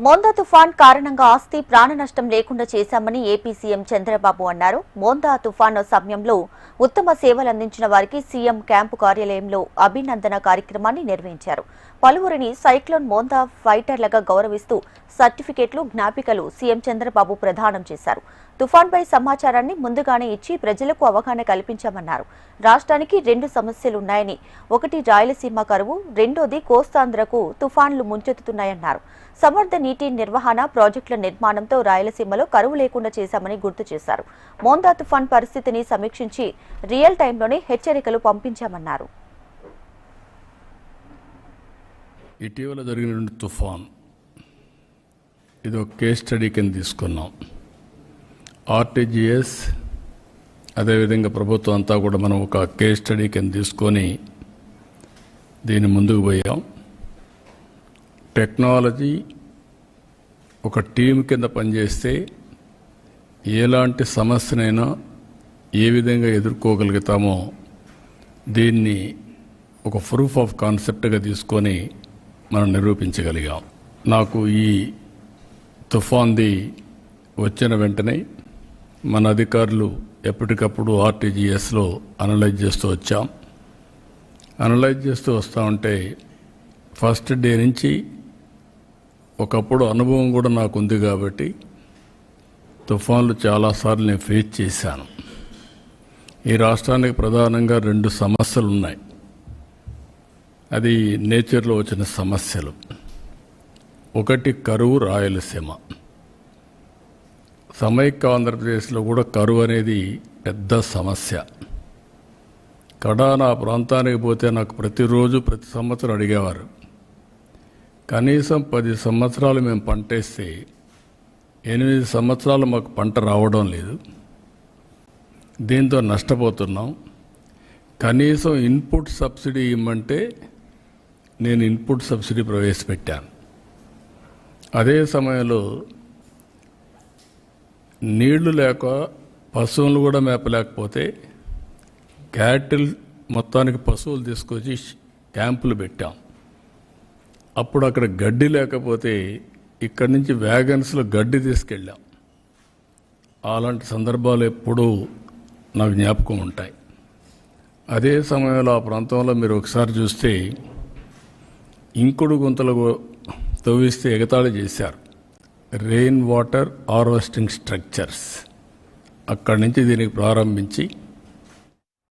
మోందా తుఫాన్ కారణంగా ఆస్తి ప్రాణ నష్టం లేకుండా చేశామని ఏపీ సీఎం చంద్రబాబు అన్నారు. మోందా తుఫాన్ సమయంలో ఉత్తమ సేవలు అందించిన వారికి సీఎం క్యాంపు కార్యాలయంలో అభినందన కార్యక్రమాన్ని నిర్వహించారు. పలువురిని సైక్లోన్ మోందా ఫైటర్లుగా గౌరవిస్తూ సర్టిఫికెట్లు, జ్ఞాపికలు సీఎం చంద్రబాబు ప్రదానం చేశారు. తుఫాన్పై సమాచారాన్ని ముందుగానే ఇచ్చి ప్రజలకు అవగాహన కల్పించామన్నారు. రాష్ట్రానికి 2 సమస్యలున్నాయని, ఒకటి రాయలసీమ కరువు, రెండోది కోస్తాంధ్రకు తుఫాన్లు ముంచెత్తుతున్నాయన్నారు. సమర్థ నీటి నిర్వహణ ప్రాజెక్టుల నిర్మాణంతో రాయలసీమలో కరువు లేకుండా చేశామని గుర్తు చేశారు. మోందా తుఫాన్ పరిస్థితిని సమీక్షించి రియల్ టైంలోనే హెచ్చరికలు పంపించామన్నారు. ఇటీవల జరిగిన తుఫాన్ ఇది ఒక కేస్ స్టడీ కింద తీసుకున్నాం. ఆర్టీజీఎస్ అదేవిధంగా ప్రభుత్వం అంతా కూడా మనం ఒక కేస్ స్టడీ కింద తీసుకొని దీన్ని ముందుకు పోయాం. టెక్నాలజీ ఒక టీం కింద పనిచేస్తే ఎలాంటి సమస్యనైనా ఏ విధంగా ఎదుర్కోగలుగుతామో దీన్ని ఒక ప్రూఫ్ ఆఫ్ కాన్సెప్ట్గా తీసుకొని మనం నిరూపించగలిగాం. నాకు ఈ తుఫాన్ది వచ్చిన వెంటనే మన అధికారులు ఎప్పటికప్పుడు ఆర్టీజీఎస్లో అనలైజ్ చేస్తూ వచ్చాం. అనలైజ్ చేస్తూ వస్తూ ఉంటే ఫస్ట్ డే నుంచి ఒకప్పుడు అనుభవం కూడా నాకు ఉంది కాబట్టి తుఫాన్లు చాలాసార్లు నేను ఫేస్ చేశాను. ఈ రాష్ట్రానికి ప్రధానంగా 2 సమస్యలు ఉన్నాయి. అది నేచర్లో వచ్చిన సమస్యలు. ఒకటి కరువు, రాయలసీమ. సమైక్య ఆంధ్రప్రదేశ్లో కూడా కరువు అనేది పెద్ద సమస్య. కడాన ప్రాంతానికి పోతే నాకు ప్రతిరోజు ప్రతి సంవత్సరం అడిగేవారు, కనీసం 10 సంవత్సరాలు మేము పంటేస్తే 8 సంవత్సరాలు మాకు పంట రావడం లేదు, దీంతో నష్టపోతున్నాం, కనీసం ఇన్పుట్ సబ్సిడీ ఇవ్వమంటే నేను ఇన్పుట్ సబ్సిడీ ప్రవేశపెట్టాను. అదే సమయంలో నీళ్లు లేక పశువులు కూడా మేపలేకపోతే క్యాటిల్ మొత్తానికి పశువులు తీసుకొచ్చి క్యాంపులు పెట్టాం. అప్పుడు అక్కడ గడ్డి లేకపోతే ఇక్కడి నుంచి వ్యాగన్స్లో గడ్డి తీసుకెళ్ళాం. అలాంటి సందర్భాలు ఎప్పుడూ నాకు జ్ఞాపకం ఉంటాయి. అదే సమయంలో ఆ ప్రాంతంలో మీరు ఒకసారి చూస్తే ఇంకుడు గుంతలు తవ్విస్తే ఎగతాళి చేశారు. రెయిన్ వాటర్ హార్వెస్టింగ్ స్ట్రక్చర్స్ అక్కడి నుంచి దీనికి ప్రారంభించి